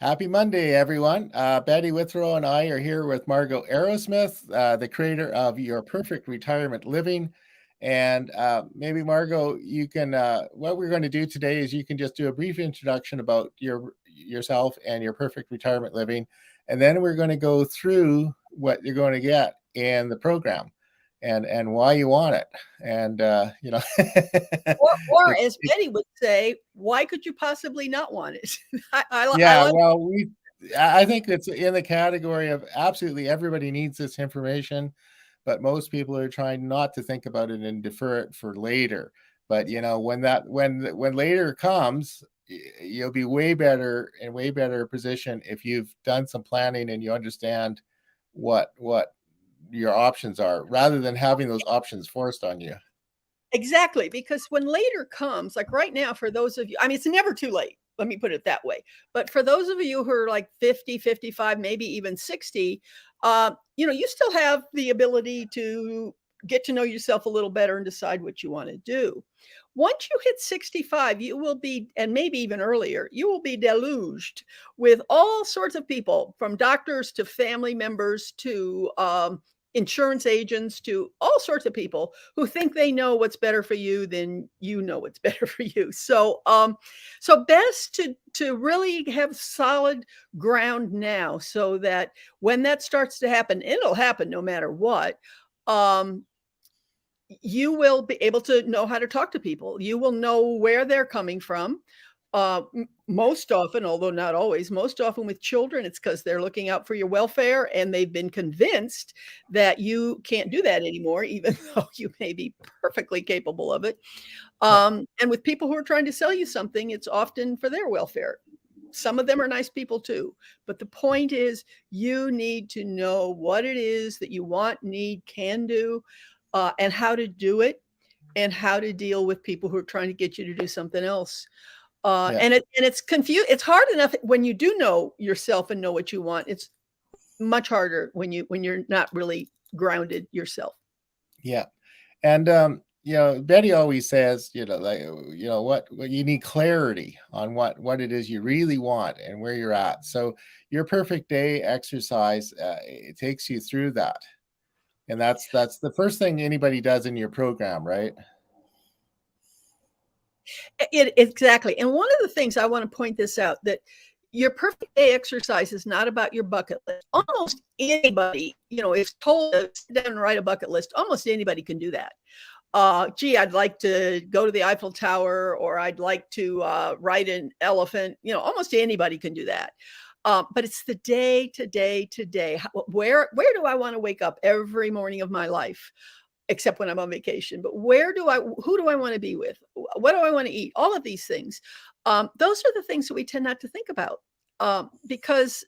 Happy Monday, everyone. Betty Withrow and I are here with Margo Arrowsmith, the creator of Your Perfect Retirement Living. And maybe, Margo, you can, what we're going to do today is you can just do a brief introduction about yourself and Your Perfect Retirement Living. And then we're going to go through what you're going to get in the program and why you want it. And, Or as Betty would say, why could you possibly not want it? I think it's in the category of absolutely everybody needs this information, but most people are trying not to think about it and defer it for later. But when later comes, you'll be way better position if you've done some planning and you understand what your options are, rather than having those options forced on you. Exactly, because when later comes, like right now, for those of you, it's never too late. Let me put it that way. But for those of you who are like 50, 55, maybe even 60, you still have the ability to get to know yourself a little better and decide what you want to do. Once you hit 65, you will be, and maybe even earlier, you will be deluged with all sorts of people, from doctors to family members to insurance agents to all sorts of people who think they know what's better for you than you know what's better for you. So best to really have solid ground now, so that when that starts to happen, it'll happen no matter what. You will be able to know how to talk to people. You will know where they're coming from. Most often, although not always, most often with children, it's because they're looking out for your welfare and they've been convinced that you can't do that anymore, even though you may be perfectly capable of it. And with people who are trying to sell you something, it's often for their welfare. Some of them are nice people too. But the point is, you need to know what it is that you want, need, can do, and how to do it, and how to deal with people who are trying to get you to do something else. And it's confused. It's hard enough when you do know yourself and know what you want. It's much harder when you're not really grounded yourself. Yeah. And, Betty always says, what you need clarity on what it is you really want and where you're at. So Your Perfect Day exercise, it takes you through that. And that's the first thing anybody does in your program, right? Exactly. And one of the things I want to point this out, that Your Perfect Day exercise is not about your bucket list. Almost anybody, is told to sit down and write a bucket list. Almost anybody can do that. I'd like to go to the Eiffel Tower, or I'd like to ride an elephant. Almost anybody can do that. But it's the day to day to day. Where do I want to wake up every morning of my life? Except when I'm on vacation. But who do I want to be with? What do I want to eat? All of these things. Those are the things that we tend not to think about, because,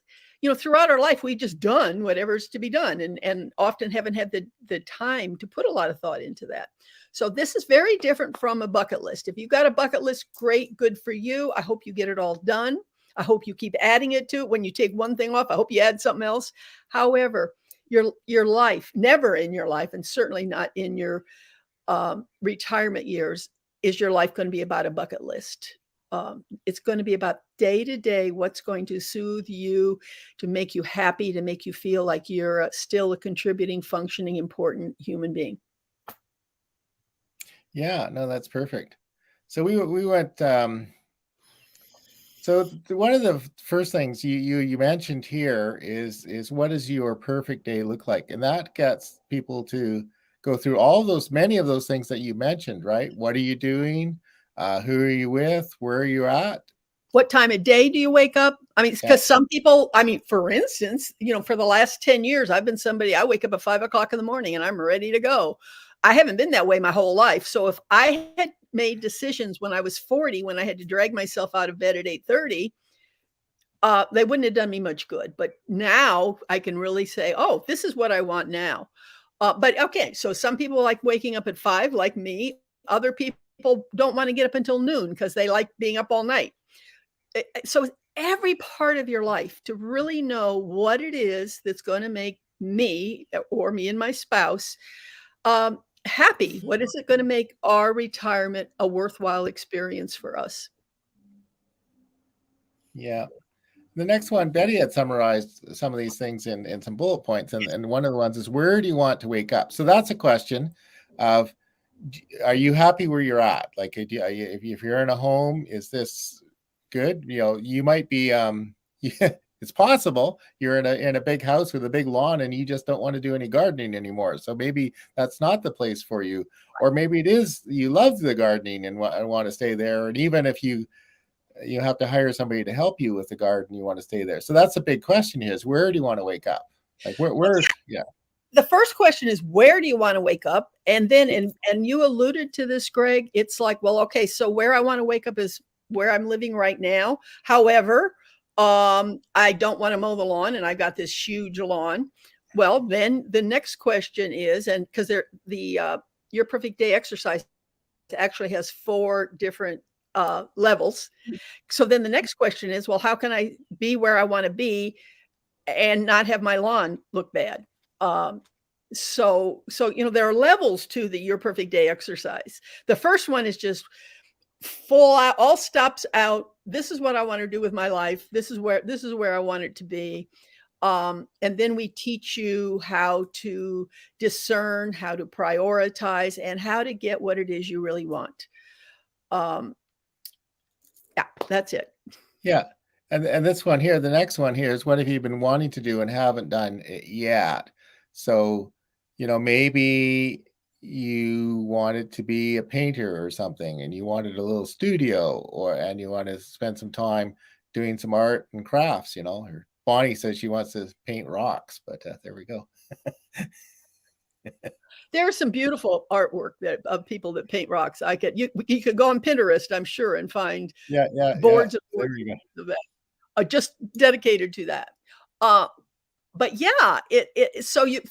throughout our life, we've just done whatever's to be done, and often haven't had the time to put a lot of thought into that. So this is very different from a bucket list. If you've got a bucket list, great, good for you. I hope you get it all done. I hope you keep adding it to it. When you take one thing off, I hope you add something else. However, your life, never in your life, and certainly not in your retirement years, is your life going to be about a bucket list. It's going to be about day to day, what's going to soothe you, to make you happy, to make you feel like you're still a contributing, functioning, important human being. Yeah, no, that's perfect. So we went. So one of the first things you mentioned here is what does your perfect day look like, and that gets people to go through many of those things that you mentioned, right? What are you doing? Who are you with? Where are you at? What time of day do you wake up? Because some people, for instance, for the last 10 years, I've been somebody, I wake up at 5 o'clock in the morning and I'm ready to go. I haven't been that way my whole life. So if I had made decisions when I was 40, when I had to drag myself out of bed at 8:30, they wouldn't have done me much good. But now I can really say, oh, this is what I want now. But okay, so some people like waking up at 5, like me. Other people don't want to get up until noon because they like being up all night. So every part of your life, to really know what it is that's going to make me, or me and my spouse, happy. What is it going to make our retirement a worthwhile experience for us? Yeah. The next one, Betty had summarized some of these things in some bullet points, and one of the ones is, where do you want to wake up? So that's a question of, are you happy where you're at? Like, if you're in a home, is this good? You might be, it's possible you're in a big house with a big lawn and you just don't want to do any gardening anymore. So maybe that's not the place for you. Or maybe it is, you love the gardening and want to stay there. And even if you have to hire somebody to help you with the garden, you want to stay there. So that's a big question here, is where do you want to wake up? Like where yeah. The first question is, where do you want to wake up? And then, and you alluded to this, Greg, it's like, well, okay, so where I want to wake up is where I'm living right now. However, I don't want to mow the lawn and I've got this huge lawn. Well, then the next question is, and because Your Perfect Day exercise actually has 4 different levels. So then the next question is, well, how can I be where I want to be and not have my lawn look bad? So there are levels to the Your Perfect Day exercise. The first one is just full out, all stops out. This is what I want to do with my life. This is where I want it to be. And then we teach you how to discern, how to prioritize, and how to get what it is you really want. Yeah, that's it. Yeah. And this one here, the next one here is, what have you been wanting to do and haven't done it yet? So, maybe you wanted to be a painter or something, and you wanted a little studio, and you want to spend some time doing some art and crafts, or Bonnie says she wants to paint rocks, but there we go. There's some beautiful artwork of people that paint rocks. You could go on Pinterest, I'm sure, and find boards of that just dedicated to that. But yeah, so you,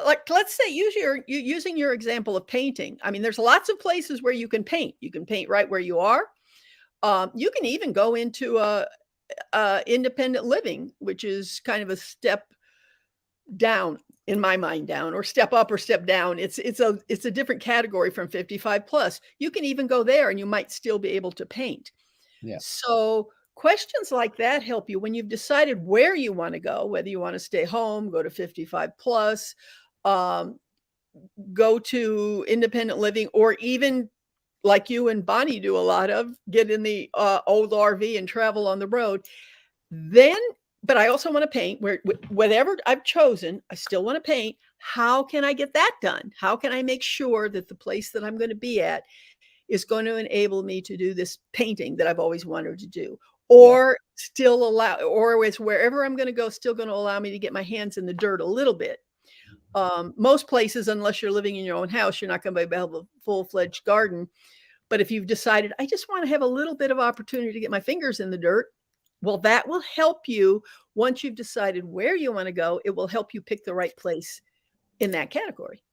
like, let's say using your example of painting. I mean, there's lots of places where you can paint. You can paint right where you are. You can even go into independent living, which is kind of a step down, in my mind, down, or step up or step down. It's a different category from 55 plus. You can even go there and you might still be able to paint. Yeah. So questions like that help you when you've decided where you want to go, whether you want to stay home, go to 55 plus, go to independent living, or even like you and Bonnie do a lot of, get in the old RV and travel on the road. Then, but I also want to paint. Whatever I've chosen, I still want to paint. How can I get that done? How can I make sure that the place that I'm going to be at is going to enable me to do this painting that I've always wanted to do? Or still allow, or it's wherever I'm going to go, still going to allow me to get my hands in the dirt a little bit. Most places, unless you're living in your own house, you're not going to be able to have a full-fledged garden. But if you've decided, I just want to have a little bit of opportunity to get my fingers in the dirt, well, that will help you. Once you've decided where you want to go, it will help you pick the right place in that category.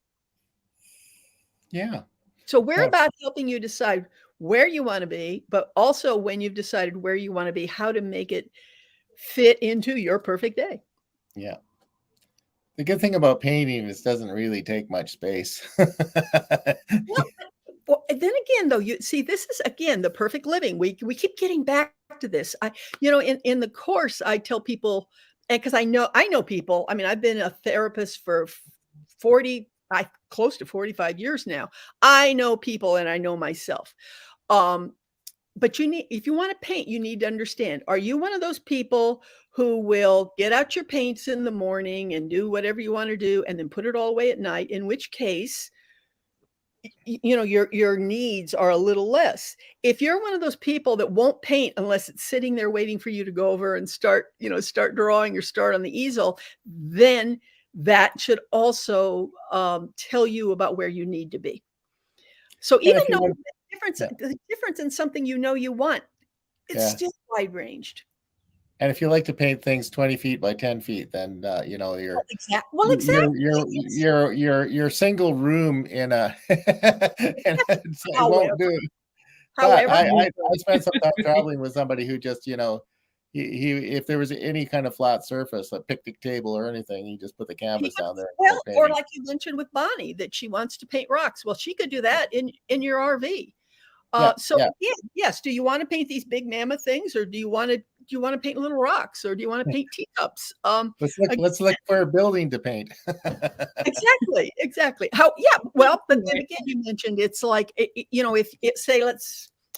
Yeah. So we're about helping you decide where you want to be, but also when you've decided where you want to be, how to make it fit into your perfect day. Yeah. The good thing about painting is it doesn't really take much space. Well, then again, though, you see, this is, again, the perfect living. We keep getting back to this. In the course, I tell people, and because I know people, I mean, I've been a therapist for close to 45 years now. I know people and I know myself. But if you want to paint, you need to understand, are you one of those people who will get out your paints in the morning and do whatever you want to do and then put it all away at night, in which case, your needs are a little less. If you're one of those people that won't paint unless it's sitting there waiting for you to go over and start drawing or start on the easel, then that should also tell you about where you need to be. So even though the difference in something you want, it's still wide ranged. And if you like to paint things 20 feet by 10 feet, then your single room in a it won't do. But I spent some time traveling with somebody who just, he if there was any kind of flat surface, a picnic table or anything, he just put the canvas down there. Well, or like you mentioned with Bonnie, that she wants to paint rocks. Well, she could do that in your RV. Yes. Do you want to paint these big mammoth things, or do you want to you want to paint little rocks, or do you want to paint teacups? Let's look for a building to paint. Exactly. Well, but then again, you mentioned it's like, if it say,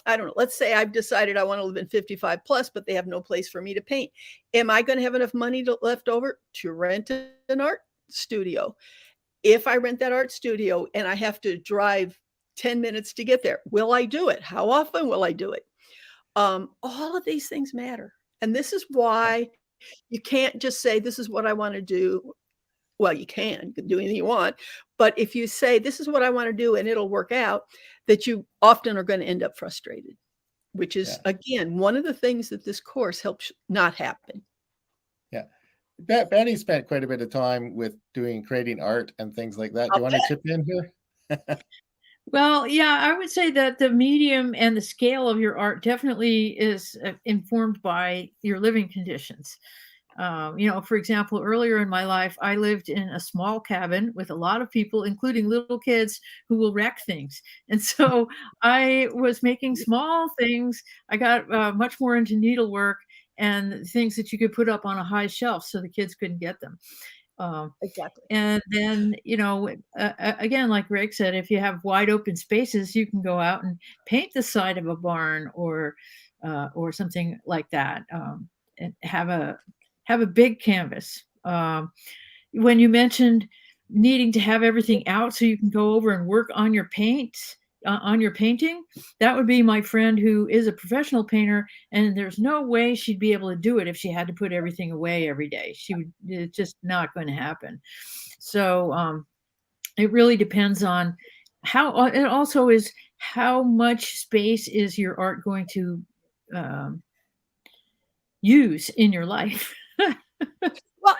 I don't know, let's say I've decided I want to live in 55 plus, but they have no place for me to paint. Am I going to have enough money left over to rent an art studio? If I rent that art studio and I have to drive 10 minutes to get there, will I do it? How often will I do it? All of these things matter. And this is why you can't just say, this is what I want to do. Well, you can do anything you want. But if you say, this is what I want to do, and it'll work out, that you often are going to end up frustrated, which is, again, one of the things that this course helps not happen. Yeah. Betty spent quite a bit of time with creating art and things like that. Do you want to chip in here? Well, yeah, I would say that the medium and the scale of your art definitely is informed by your living conditions. For example, earlier in my life, I lived in a small cabin with a lot of people, including little kids who will wreck things. And so I was making small things. I got much more into needlework and things that you could put up on a high shelf so the kids couldn't get them. Exactly. And then, again, like Greg said, if you have wide open spaces, you can go out and paint the side of a barn or something like that, and have a big canvas. When you mentioned needing to have everything out so you can go over and work on your painting, that would be my friend who is a professional painter, and there's no way she'd be able to do it if she had to put everything away every day. It's just not going to happen. So it really depends on it also is how much space is your art going to use in your life. Well,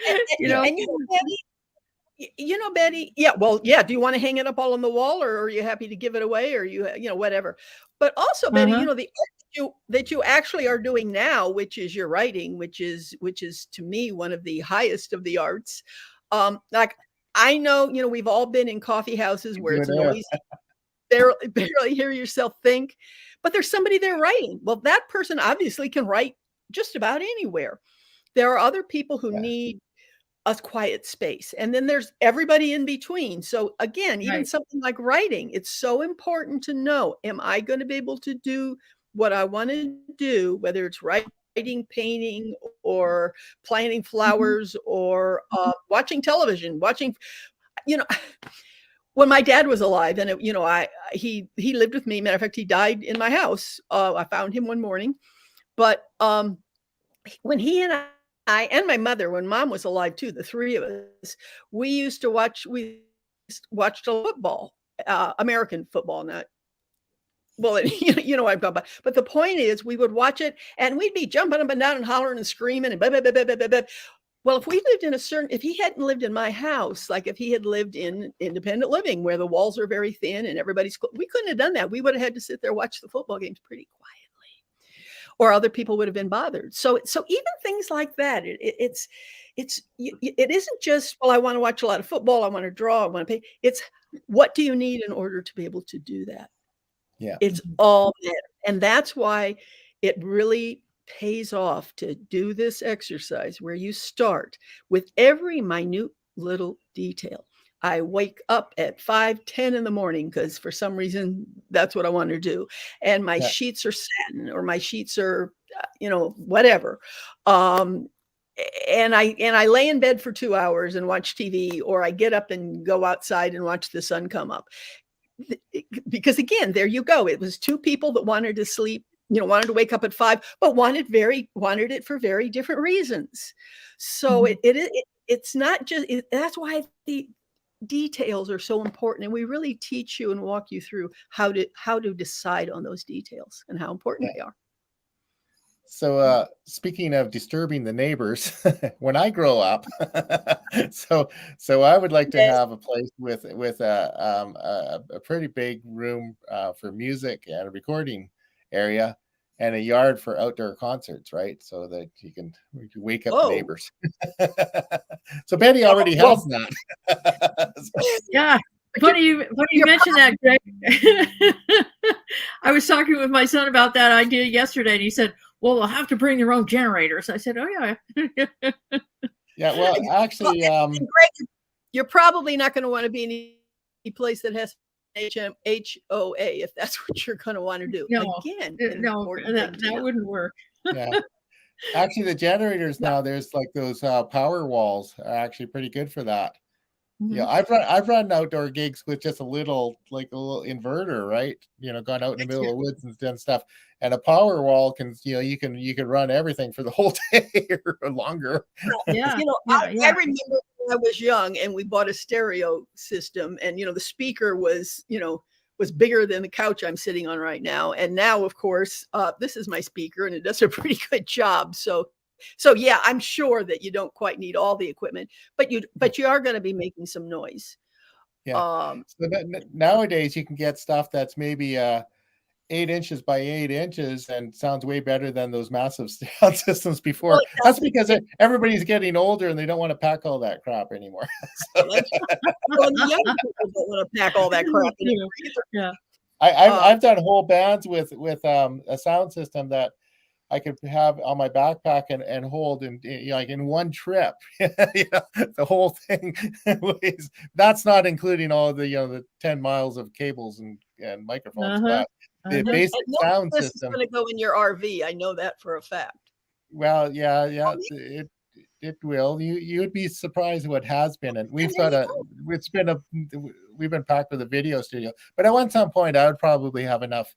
Betty, do you want to hang it up all on the wall, or are you happy to give it away, or whatever? But also, Betty, the art that you actually are doing now, which is your writing, which is to me one of the highest of the arts. Like, I know, we've all been in coffee houses where it's noisy, barely hear yourself think, but there's somebody there writing. Well, that person obviously can write just about anywhere. There are other people who need a quiet space, and then there's everybody in between. So again, even something like writing, it's so important to know, am I going to be able to do what I want to do, whether it's writing, painting, or planting flowers, or watching television, when my dad was alive, and he lived with me. Matter of fact, he died in my house. I found him one morning, but when he and I and my mother, when Mom was alive too, the three of us, we watched a football, American football, not, well, I've gone by. But the point is, we would watch it and we'd be jumping up and down and hollering and screaming and blah, blah, blah, blah, blah, blah. Well, if we lived if he hadn't lived in my house, like if he had lived in independent living where the walls are very thin and we couldn't have done that. We would have had to sit there, watch the football games pretty quietly, or other people would have been bothered. So even things like that, it isn't just, well, I want to watch a lot of football, I want to draw, I want to paint. It's, what do you need in order to be able to do that? Yeah. It's all matter. And that's why it really pays off to do this exercise where you start with every minute little detail. I wake up at 5:10 in the morning because for some reason that's what I want to do. And my sheets are satin, or my sheets are, whatever. And I lay in bed for 2 hours and watch TV, or I get up and go outside and watch the sun come up. Because again, there you go. It was two people that wanted to sleep, wanted to wake up at 5, but wanted it for very different reasons. So it's not just, that's why the details are so important, and we really teach you and walk you through how to decide on those details and how important they are. So speaking of disturbing the neighbors, when I grow up, so I would like to have a place with a pretty big room for music and a recording area, and a yard for outdoor concerts, right? So that we can wake up the neighbors. So Betty already has that. Yeah. Funny you mentioned that, Greg. I was talking with my son about that idea yesterday, and he said, well, they'll have to bring their own generators. I said, oh yeah. Yeah, well, actually, And Greg, you're probably not going to want to be in any place that has HOA if that's what you're going to want to do. No, Again, no, that wouldn't work. yeah. Actually, the generators now, there's like those power walls are actually pretty good for that. Yeah, I've run outdoor gigs with just a little inverter, right? Gone out in the middle of the woods and done stuff. And a power wall can, you can run everything for the whole day or longer. Yeah. I remember when I was young and we bought a stereo system, and the speaker was bigger than the couch I'm sitting on right now. And now, of course, this is my speaker and it does a pretty good job. So yeah, I'm sure that you don't quite need all the equipment, but you are going to be making some noise. Yeah. So nowadays you can get stuff that's maybe 8 inches by 8 inches and sounds way better than those massive sound systems before. Well, that's because everybody's getting older and they don't want to pack all that crap anymore. Well, the young people don't want to pack all that crap anymore either. Yeah. I've done whole bands with a sound system that I could have on my backpack and hold like in one trip. The whole thing weighs. That's not including all the the 10 miles of cables and microphones. But the basic sound system is going to go in your RV. I know that for a fact. Well, yeah, it will. You'd be surprised what has been, and we've been packed with a video studio. But at some point, I would probably have enough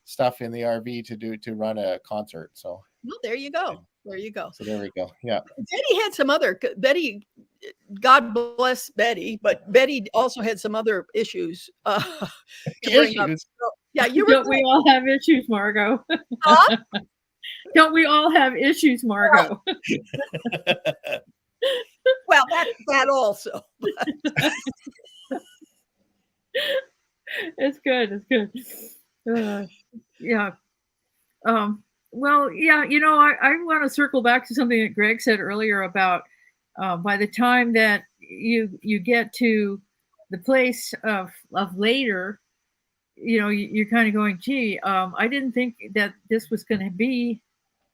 stuff in the RV to run a concert. So well, there you go. There you go. So there we go. Yeah. Betty had some other God bless Betty, but Betty also had some other issues. Issues. Yeah, Don't we all have issues, Margo? Huh? Don't we all have issues, Margo? Well, that also. It's good. It's good. Yeah. Well, yeah, I want to circle back to something that Greg said earlier about by the time that you get to the place of later, you're kind of going, gee, I didn't think that this was going to be,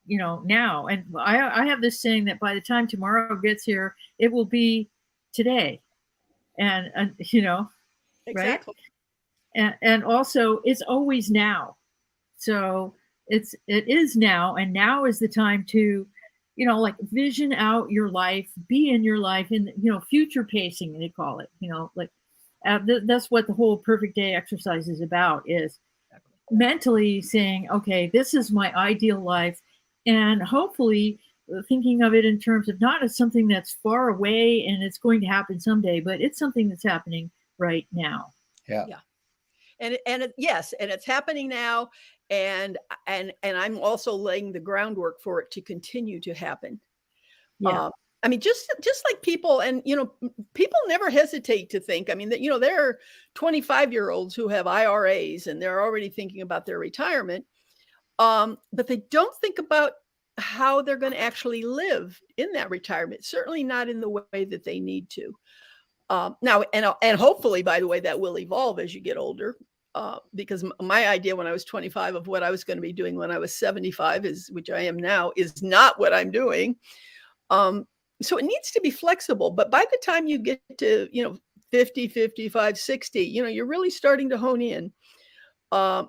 now. And I have this saying that by the time tomorrow gets here, it will be today. And exactly. Right? And also it's always now. So it is now, and now is the time to, like vision out your life, be in your life, in future pacing, they call it, that's what the whole perfect day exercise is about, is mentally saying, okay, this is my ideal life, and hopefully thinking of it in terms of not as something that's far away and it's going to happen someday, but it's something that's happening right now. Yeah. And it's happening now, and I'm also laying the groundwork for it to continue to happen. Yeah. I mean, just like people, and people never hesitate to think. I mean, that there are 25-year-olds who have IRAs and they're already thinking about their retirement, but they don't think about how they're going to actually live in that retirement. Certainly not in the way that they need to. Now, and hopefully, by the way, that will evolve as you get older. Because my idea when I was 25 of what I was going to be doing when I was 75 which I am now, is not what I'm doing. So it needs to be flexible. But by the time you get to, 50, 55, 60, you're really starting to hone in on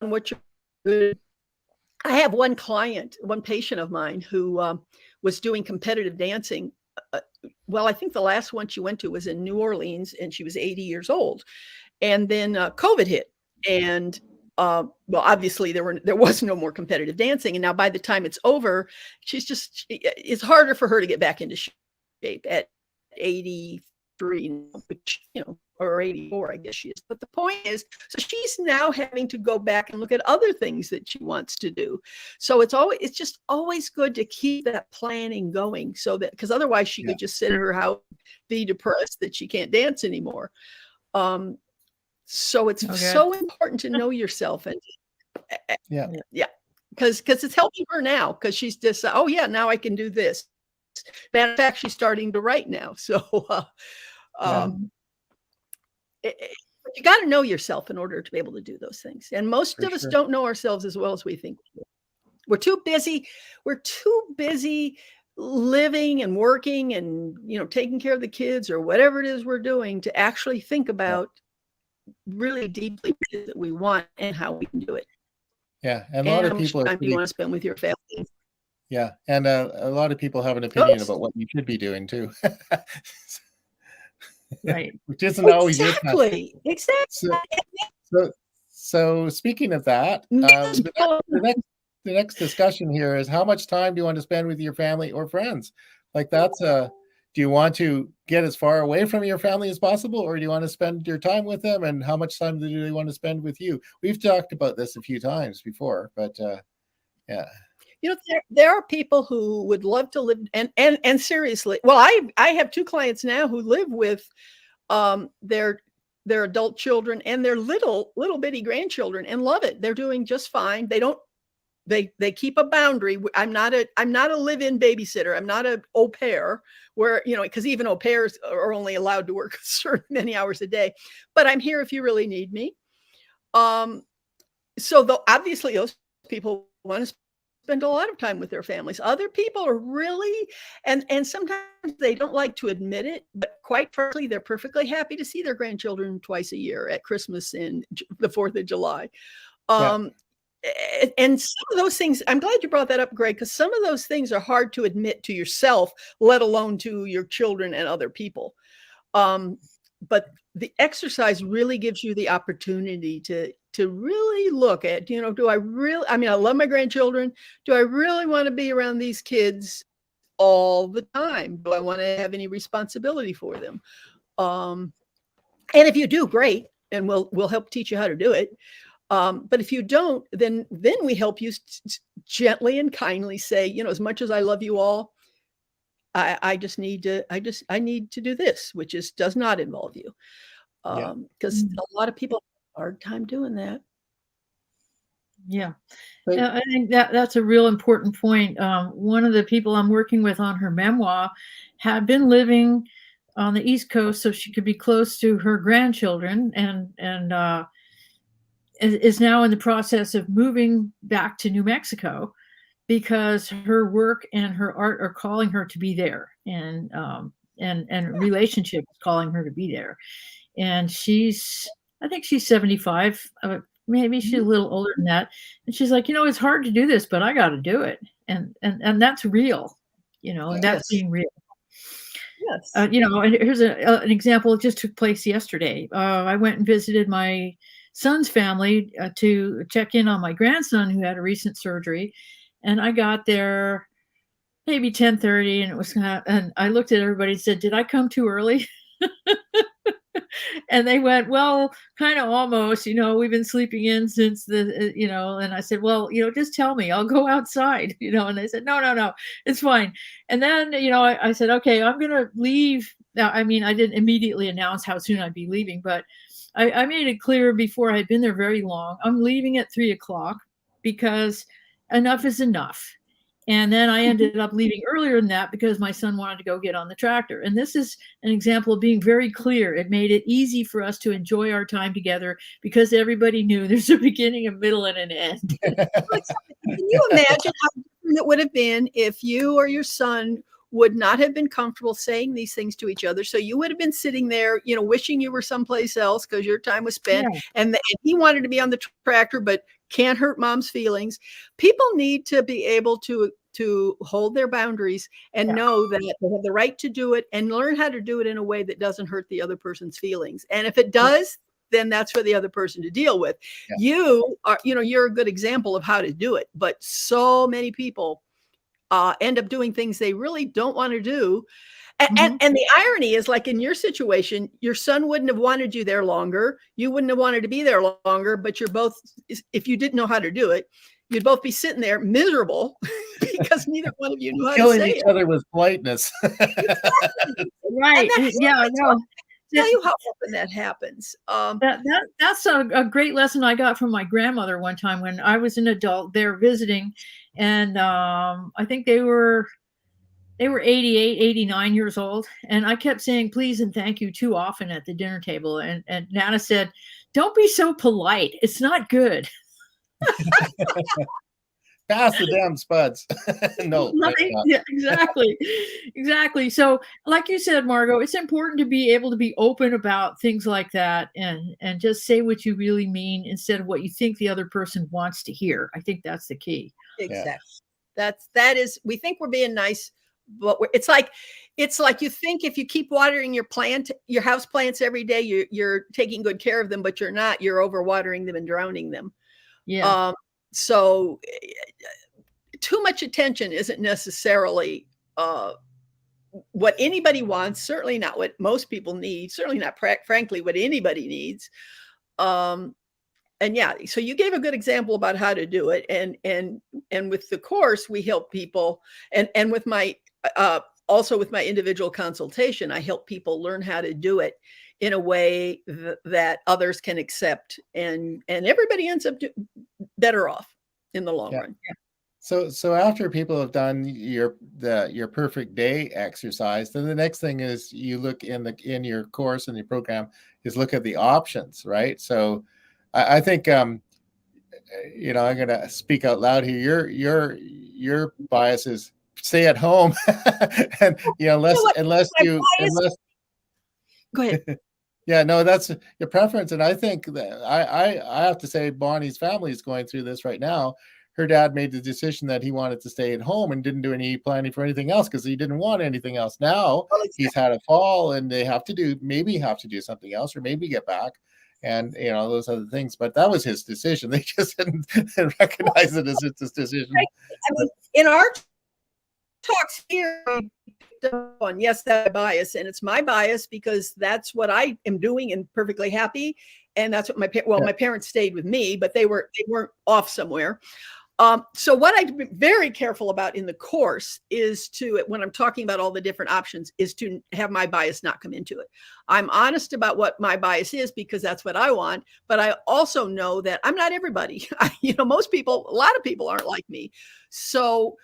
what you're good. I have one patient of mine who was doing competitive dancing. Well, I think the last one she went to was in New Orleans, and she was 80 years old. And then COVID hit, and well, obviously there was no more competitive dancing. And now by the time it's over, it's harder for her to get back into shape at 83, which, or 84, I guess she is. But the point is, so she's now having to go back and look at other things that she wants to do. So it's just always good to keep that planning going, so that, because otherwise she could just sit in her house, be depressed that she can't dance anymore. So it's so important to know yourself, and because it's helping her now, because she's just, oh yeah, now I can do this. Matter of fact, she's starting to write now. So you got to know yourself in order to be able to do those things. And most of us don't know ourselves as well as we think we do. We're too busy. We're too busy living and working and, taking care of the kids or whatever it is we're doing to actually think about really deeply what it is that we want and how we can do it. Yeah. And a And lot how of much people time do you want to spend with your family? yeah. And a lot of people have an opinion about what you should be doing too. Right. Which isn't always your time. Exactly. So speaking of that, the next discussion here is how much time do you want to spend with your family or friends? Like do you want to get as far away from your family as possible, or do you want to spend your time with them, and how much time do they want to spend with you? We've talked about this a few times before, but yeah. There are people who would love to live and seriously. Well, I have 2 clients now who live with their adult children and their little bitty grandchildren and love it. They're doing just fine. They keep a boundary. I'm not a live-in babysitter. I'm not an au pair where, because even au pairs are only allowed to work certain many hours a day, but I'm here if you really need me. So obviously those people want to spend a lot of time with their families. Other people are really, and sometimes they don't like to admit it, but quite frankly, they're perfectly happy to see their grandchildren twice a year at Christmas and the 4th of July. And some of those things, I'm glad you brought that up, Greg, because some of those things are hard to admit to yourself, let alone to your children and other people. But the exercise really gives you the opportunity to really look at, do I really, I love my grandchildren. Do I really want to be around these kids all the time? Do I want to have any responsibility for them? And if you do, great. And we'll help teach you how to do it. But if you don't, then we help you gently and kindly say, as much as I love you all, I need to do this, which does not involve you. Because a lot of people have a hard time doing that. Yeah. I think that's a real important point. One of the people I'm working with on her memoir had been living on the East Coast so she could be close to her grandchildren, and is now in the process of moving back to New Mexico because her work and her art are calling her to be there, and relationship is calling her to be there. And I think she's 75. Maybe she's a little older than that. And she's like, it's hard to do this, but I got to do it. And that's real, and that's being real. Yes. And here's an example. It just took place yesterday. I went and visited my son's family to check in on my grandson who had a recent surgery. And I got there maybe 10:30, and and I looked at everybody and said, "Did I come too early?" And they went, "Well, kind of almost, we've been sleeping in since and I said, "Well, just tell me, I'll go outside," and they said, no, it's fine. And then, I said, "Okay, I'm going to leave." Now, I didn't immediately announce how soon I'd be leaving, but I made it clear before I'd been there very long. I'm leaving at 3:00 because enough is enough. And then I ended up leaving earlier than that because my son wanted to go get on the tractor. And this is an example of being very clear. It made it easy for us to enjoy our time together because everybody knew there's a beginning, a middle, and an end. Can you imagine how different it would have been if you or your son would not have been comfortable saying these things to each other? So you would have been sitting there, wishing you were someplace else because your time was spent, and he wanted to be on the tractor, but can't hurt mom's feelings. People need to be able to hold their boundaries and know that they have the right to do it and learn how to do it in a way that doesn't hurt the other person's feelings. And if it does, then that's for the other person to deal with. You are, you're a good example of how to do it, but so many people end up doing things they really don't want to do. And the irony is, like in your situation, your son wouldn't have wanted you there longer. You wouldn't have wanted to be there longer, but you're both, if you didn't know how to do it, you'd both be sitting there miserable because neither one of you knew how to say killing each other with politeness. Right. Yeah, I know. Tell you how often that happens. That's a great lesson I got from my grandmother one time when I was an adult there visiting, and I think they were 88, 89 years old, and I kept saying please and thank you too often at the dinner table, and Nana said, "Don't be so polite. It's not good." Pass the damn spuds. No, Yeah, exactly. So, like you said, Margo, it's important to be able to be open about things like that, and just say what you really mean instead of what you think the other person wants to hear. I think that's the key. Exactly. That is. We think we're being nice, but it's like you think if you keep watering your house plants every day, you're taking good care of them, but you're not. You're overwatering them and drowning them. Yeah. So too much attention isn't necessarily what anybody wants, certainly not what most people need, certainly not frankly what anybody needs. And yeah, so you gave a good example about how to do it. And with the course, we help people, and with my also with my individual consultation, I help people learn how to do it in a way that others can accept, and everybody ends up better off in the long run. Yeah. So after people have done your perfect day exercise, then the next thing is you look in your course and your program is look at the options, right? So I think I'm going to speak out loud here. Your bias is stay at home, and unless go ahead. Yeah, no, that's your preference, and I think that I have to say Bonnie's family is going through this right now. Her dad made the decision that he wanted to stay at home and didn't do any planning for anything else because he didn't want anything else. Now he's had a fall, and they have to do something else, or maybe get back, and those other things. But that was his decision. They just didn't recognize it as his decision. I mean, in our talks here, yes, that bias, and it's my bias because that's what I am doing and perfectly happy, and that's what my parents stayed with me, but they weren't off somewhere. So what I've been very careful about in the course is when I'm talking about all the different options, is to have my bias not come into it. I'm honest about what my bias is because that's what I want, but I also know that I'm not everybody. A lot of people aren't like me. So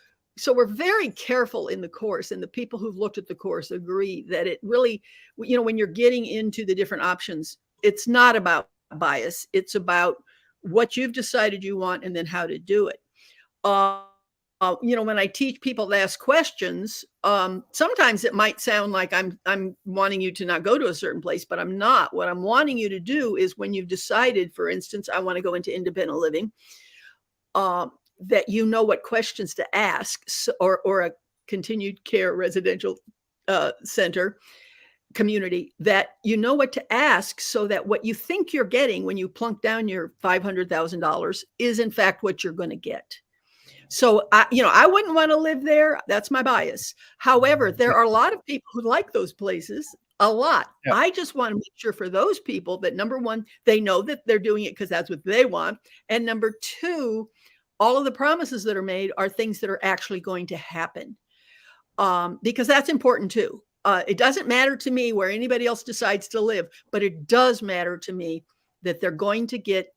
we're very careful in the course, and the people who've looked at the course agree that it really, when you're getting into the different options, it's not about bias. It's about what you've decided you want and then how to do it. When I teach people to ask questions, sometimes it might sound like I'm wanting you to not go to a certain place, but I'm not. What I'm wanting you to do is when you've decided, for instance, I want to go into independent living, that you know what questions to ask, or a continued care residential center community, that you know what to ask so that what you think you're getting when you plunk down your $500,000 is in fact what you're going to get. So, I wouldn't want to live there. That's my bias. However, there are a lot of people who like those places a lot. Yeah. I just want to make sure for those people that, number one, they know that they're doing it because that's what they want. And number two, all of the promises that are made are things that are actually going to happen, because that's important too. It doesn't matter to me where anybody else decides to live, but it does matter to me that they're going to get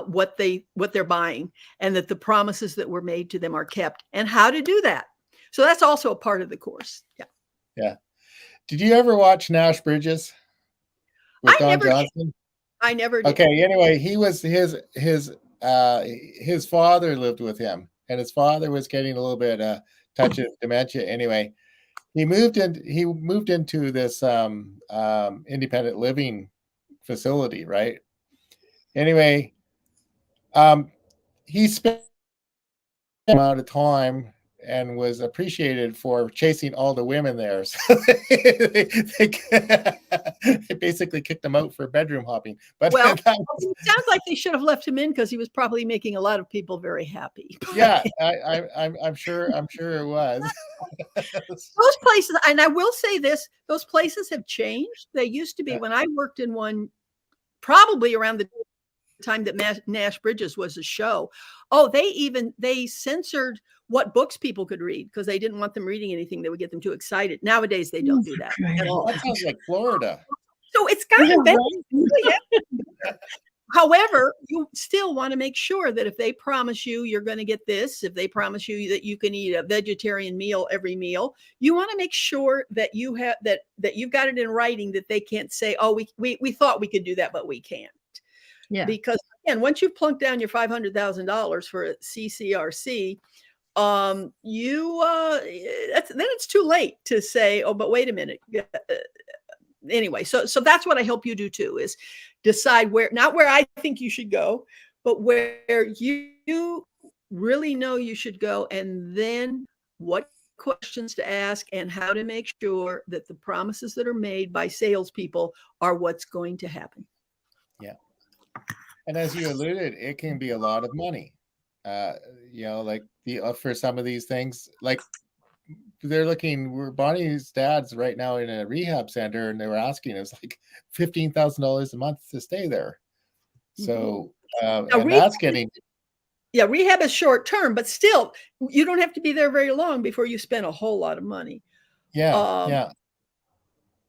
what they're buying, and that the promises that were made to them are kept, and how to do that. So that's also a part of the course. Yeah. Did you ever watch Nash Bridges with Don Johnson? I never did. Okay. Anyway, he was his father lived with him, and his father was getting a little bit touch of dementia. Anyway, he moved into this independent living facility, right? Anyway, he spent a amount of time and was appreciated for chasing all the women there. So they basically kicked him out for bedroom hopping. But well, it sounds like they should have left him in because he was probably making a lot of people very happy. Yeah, I'm sure it was. Those places, and I will say this, those places have changed. They used to be, when I worked in one, probably around the time that Nash Bridges was a show. Oh, they censored what books people could read because they didn't want them reading anything that would get them too excited. Nowadays, they don't do that at all. That sounds like Florida. So it's gotten better. However, you still want to make sure that if they promise you you're going to get this, if they promise you that you can eat a vegetarian meal every meal, you want to make sure that you have that you've got it in writing, that they can't say, "Oh, we thought we could do that, but we can't." Yeah. Because again, once you've plunked down your $500,000 for a CCRC, then it's too late to say, oh, but wait a minute. Anyway, so that's what I help you do too, is decide not where I think you should go, but where you really know you should go, and then what questions to ask and how to make sure that the promises that are made by salespeople are what's going to happen. Yeah. And as you alluded, it can be a lot of money. Like for some of these things, like Bonnie's dad's right now in a rehab center, and they were asking us like $15,000 a month to stay there. So, and that's getting. Yeah, rehab is short term, but still, you don't have to be there very long before you spend a whole lot of money. Yeah.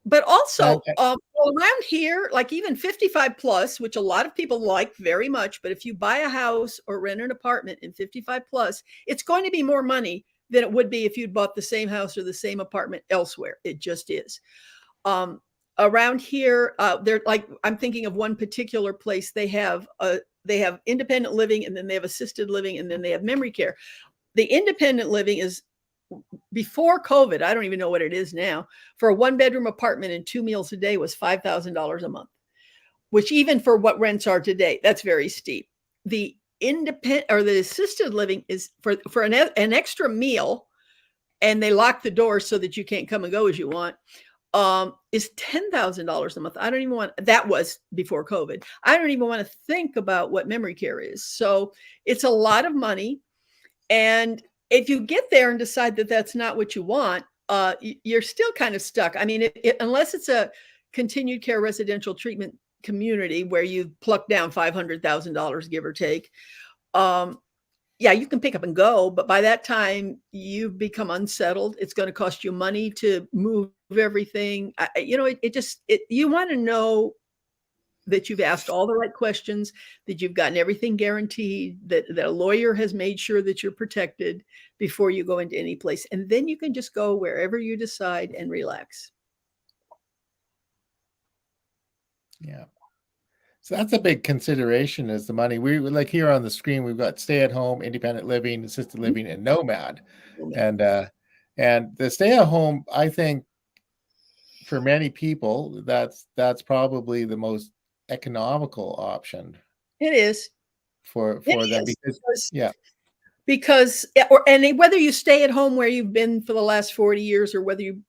But also, around here, like even 55 plus, which a lot of people like very much, but if you buy a house or rent an apartment in 55 plus, it's going to be more money than it would be if you'd bought the same house or the same apartment elsewhere. It just is. Around here, they're like, I'm thinking of one particular place. They have independent living, and then they have assisted living, and then they have memory care. The independent living is, before COVID, I don't even know what it is now, for a 1-bedroom apartment and 2 meals a day was $5,000 a month, which even for what rents are today, that's very steep. The independent or the assisted living is for an extra meal, and they lock the door so that you can't come and go as you want, is $10,000 a month. I don't even want, that was before COVID. I don't even want to think about what memory care is. So it's a lot of money. And if you get there and decide that that's not what you want, you're still kind of stuck. I mean, unless it's a continued care residential treatment community where you pluck down $500,000, give or take, yeah, you can pick up and go, but by that time you've become unsettled. It's going to cost you money to move everything. You want to know that you've asked all the right questions, that you've gotten everything guaranteed, that a lawyer has made sure that you're protected before you go into any place. And then you can just go wherever you decide and relax. Yeah. So that's a big consideration, is the money. We like here on the screen, we've got stay at home, independent living, assisted living, and nomad. And the stay at home, I think for many people, that's probably the most economical option. It is for them because whether you stay at home where you've been for the last 40 years or whether you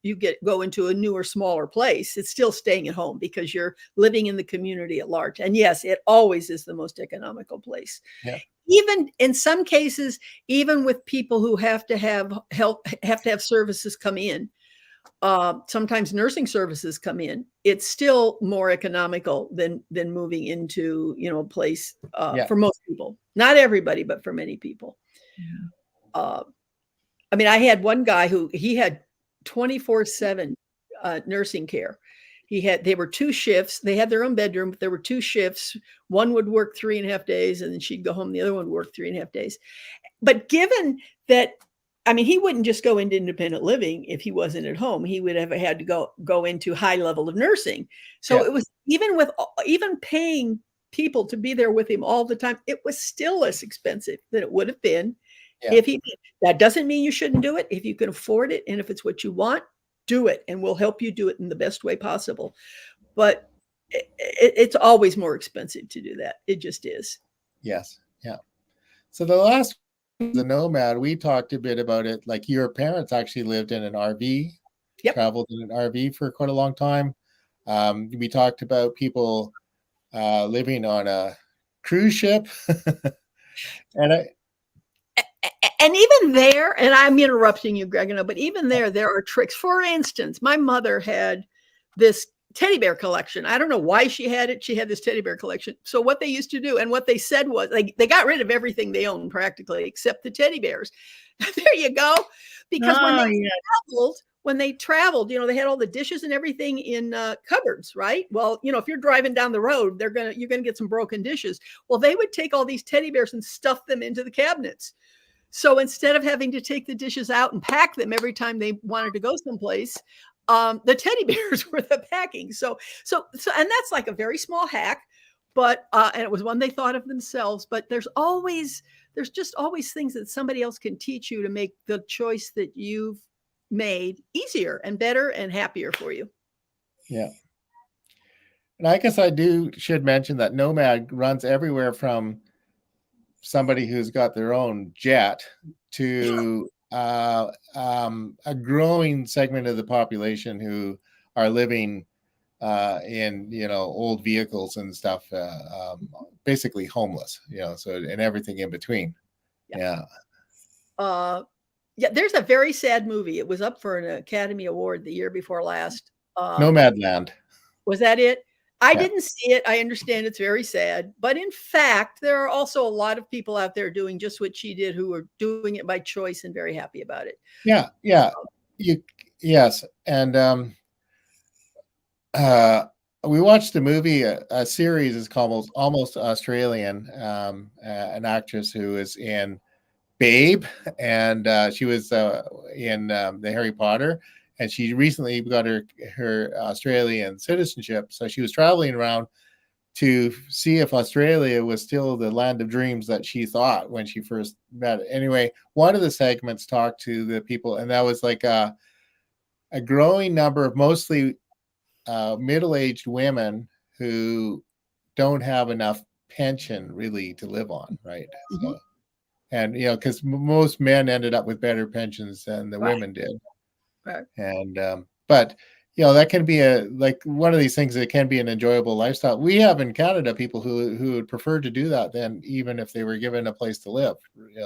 go into a newer, smaller place, it's still staying at home because you're living in the community at large. And yes, it always is the most economical place. Yeah. Even in some cases, even with people who have to have services come in, sometimes nursing services come in, it's still more economical than moving into, a place for most people. Not everybody, but for many people. I mean, I had one guy who he had 24/7 nursing care. They were 2 shifts. They had their own bedroom, but there were 2 shifts. One would work 3.5 days, and then she'd go home. The other one would work 3.5 days. But given that, I mean, he wouldn't just go into independent living if he wasn't at home. He would have had to go into high level of nursing. So it was, even paying people to be there with him all the time, it was still less expensive than it would have been if he did. That doesn't mean you shouldn't do it. If you can afford it and if it's what you want, do it, and we'll help you do it in the best way possible. But it's always more expensive to do that. It just is. Yes. Yeah. So the nomad, we talked a bit about it. Like your parents actually lived in an RV, traveled in an RV for quite a long time. We talked about people living on a cruise ship. And even there, and I'm interrupting you, Greg, but even there are tricks. For instance, my mother had this teddy bear collection. I don't know why she had it. She had this teddy bear collection. So what they used to do, and what they said was, they got rid of everything they owned practically except the teddy bears. There you go. Because when they traveled, they had all the dishes and everything in cupboards, right? Well, if you're driving down the road, you're gonna get some broken dishes. Well, they would take all these teddy bears and stuff them into the cabinets. So instead of having to take the dishes out and pack them every time they wanted to go someplace, the teddy bears were the packing. So, and that's like a very small hack, but and it was one they thought of themselves. But there's just always things that somebody else can teach you to make the choice that you've made easier and better and happier for you. Yeah. And I guess should mention that Nomad runs everywhere from somebody who's got their own jet to a growing segment of the population who are living in old vehicles and stuff, basically homeless, so, and everything in between. Yeah. There's a very sad movie. It was up for an Academy Award the year before last. Nomadland. Was that it? I didn't see it. I understand it's very sad, but in fact, there are also a lot of people out there doing just what she did, who are doing it by choice and very happy about it. Yeah. Yes. And we watched a movie, a series is called Almost Australian, an actress who is in Babe, and she was in the Harry Potter, and she recently got her Australian citizenship. So she was traveling around to see if Australia was still the land of dreams that she thought when she first met it. Anyway, one of the segments talked to the people, and that was like a growing number of mostly middle-aged women who don't have enough pension really to live on, right? Mm-hmm. So, and because most men ended up with better pensions than the women did, right? And but that can be one of these things that can be an enjoyable lifestyle. We have in Canada people who would prefer to do that than even if they were given a place to live.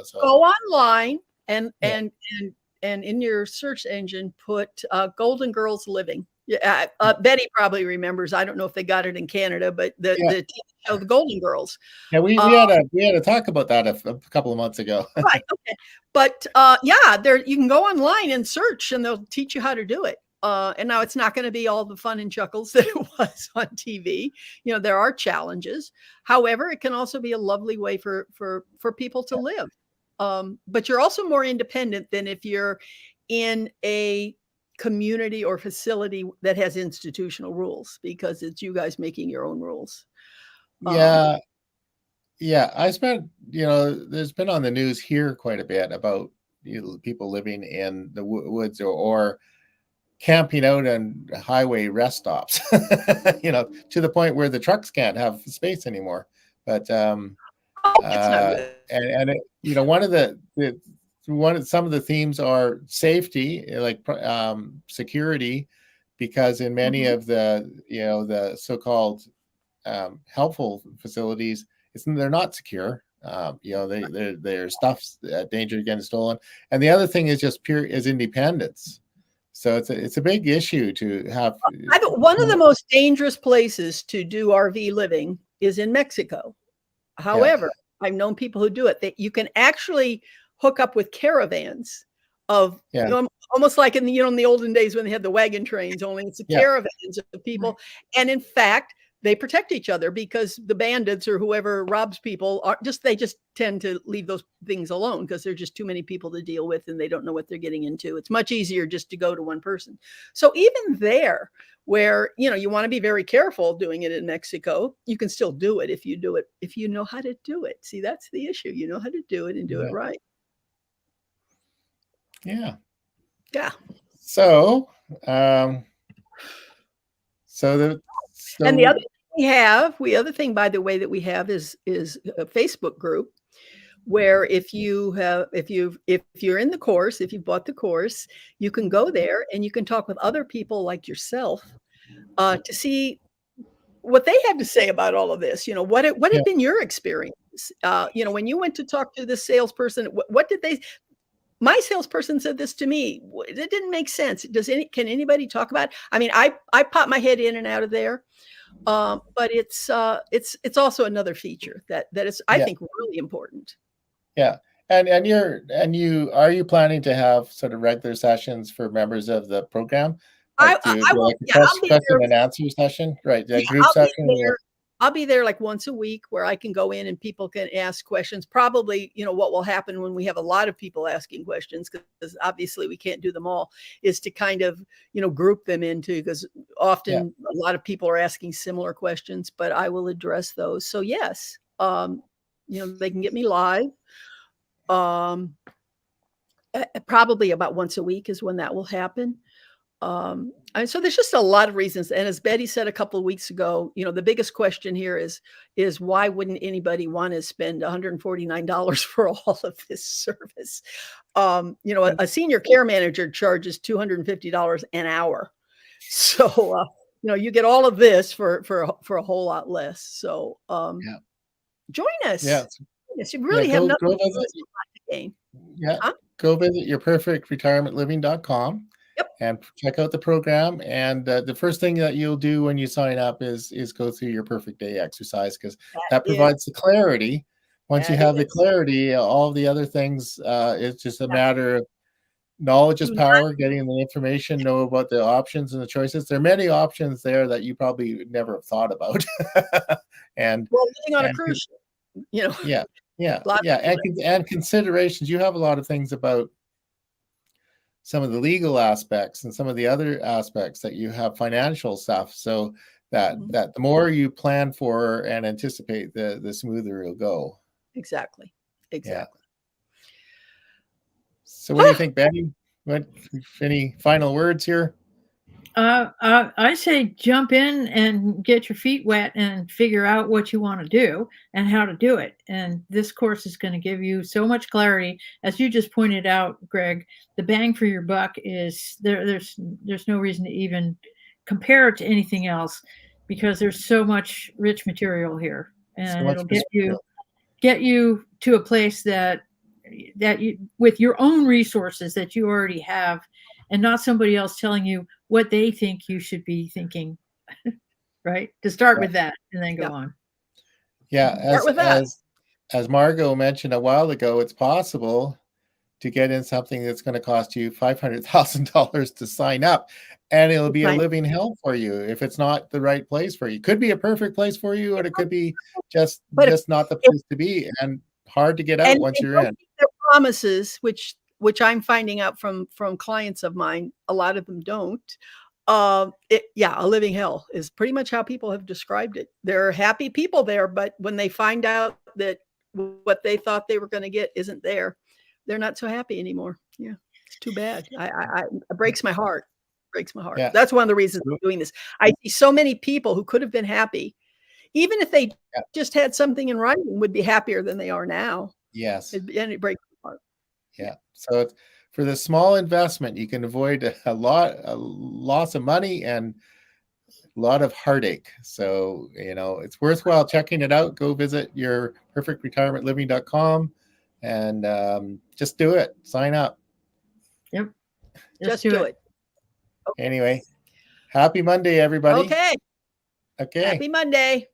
So go online and in your search engine put Golden Girls Living. Yeah, Betty probably remembers. I don't know if they got it in Canada, but the TV show, The Golden Girls. Yeah, we had a talk about that a couple of months ago. Right. Okay. But there you can go online and search, and they'll teach you how to do it. And now it's not going to be all the fun and chuckles that it was on TV. There are challenges. However, it can also be a lovely way for people to live. But you're also more independent than if you're in a community or facility that has institutional rules, because it's you guys making your own rules. I spent there's been on the news here quite a bit about people living in the woods or camping out on highway rest stops to the point where the trucks can't have space anymore. But it's not good. And some of the themes are safety, like security, because in many of the so-called helpful facilities, they're not secure. Their stuff's danger of getting stolen, and the other thing is just is independence. So it's a big issue to have. One of the most dangerous places to do RV living is in Mexico. However, I've known people who do it. That you can actually hook up with caravans of almost like in the in the olden days when they had the wagon trains, only it's caravans of people. And in fact, they protect each other, because the bandits or whoever robs people they just tend to leave those things alone, because there's just too many people to deal with and they don't know what they're getting into. It's much easier just to go to one person. So even there, where you want to be very careful doing it in Mexico, you can still do it if you know how to do it. See, that's the issue. You know how to do it and do it right. Yeah. So and the other thing, by the way, that we have is a Facebook group where if you're in the course, if you bought the course, you can go there and you can talk with other people like yourself to see what they have to say about all of this. What had been your experience? When you went to talk to the salesperson, what did they? My salesperson said this to me. It didn't make sense. Can anybody talk about it? I mean, I pop my head in and out of there, but it's also another feature that is, I think, really important. Yeah, and are you planning to have sort of regular sessions for members of the program? I will. Question and answer session, right? Group session. I'll be there like once a week where I can go in and people can ask questions. Probably, what will happen when we have a lot of people asking questions, because obviously we can't do them all, is to kind of, group them into, because often a lot of people are asking similar questions, but I will address those. So yes, they can get me live. Probably about once a week is when that will happen. And so there's just a lot of reasons. And as Betty said a couple of weeks ago, the biggest question here is why wouldn't anybody want to spend $149 for all of this service? A senior care manager charges $250 an hour. So, you get all of this for a whole lot less. So, join us. Yeah. Yes, you really have nothing to gain. Yeah. Huh? Go visit yourperfectretirementliving.com. Yep. And check out the program. And the first thing that you'll do when you sign up is go through your perfect day exercise, because that provides the clarity. Once you have the clarity, all the other things, it's just a matter of knowledge is power, getting the information, know about the options and the choices. There are many options there that you probably never have thought about. And living on a cruise ship, and considerations. You have a lot of things about some of the legal aspects and some of the other aspects that you have, financial stuff, so that the more you plan for and anticipate, the smoother it'll go. Exactly. Yeah. So what do you think, Betty? Any final words here? I say jump in and get your feet wet and figure out what you want to do and how to do it. And this course is going to give you so much clarity. As you just pointed out, Greg, the bang for your buck is there's no reason to even compare it to anything else, because there's so much rich material here, and it'll get you to a place that you, with your own resources that you already have, and not somebody else telling you what they think you should be thinking, right? To start with that and then go on. Yeah. As Margo mentioned a while ago, it's possible to get in something that's going to cost you $500,000 to sign up, and it'll be a living hell for you if it's not the right place for you. Could be a perfect place for you, or it could be just not the place to be, and hard to get out once you're in. Their promises, which I'm finding out from clients of mine, a lot of them don't. A living hell is pretty much how people have described it. There are happy people there, but when they find out that what they thought they were going to get isn't there, they're not so happy anymore. Yeah, it's too bad. It breaks my heart. Breaks my heart. Yeah. That's one of the reasons I'm doing this. I see so many people who could have been happy, even if they just had something in writing, would be happier than they are now. Yes, and it breaks my heart. Yeah. So for the small investment, you can avoid a loss of money and a lot of heartache. So, it's worthwhile checking it out. Go visit your perfectretirementliving.com and just do it. Sign up. Yep. Just do it. Okay. Anyway, happy Monday, everybody. Okay. Happy Monday.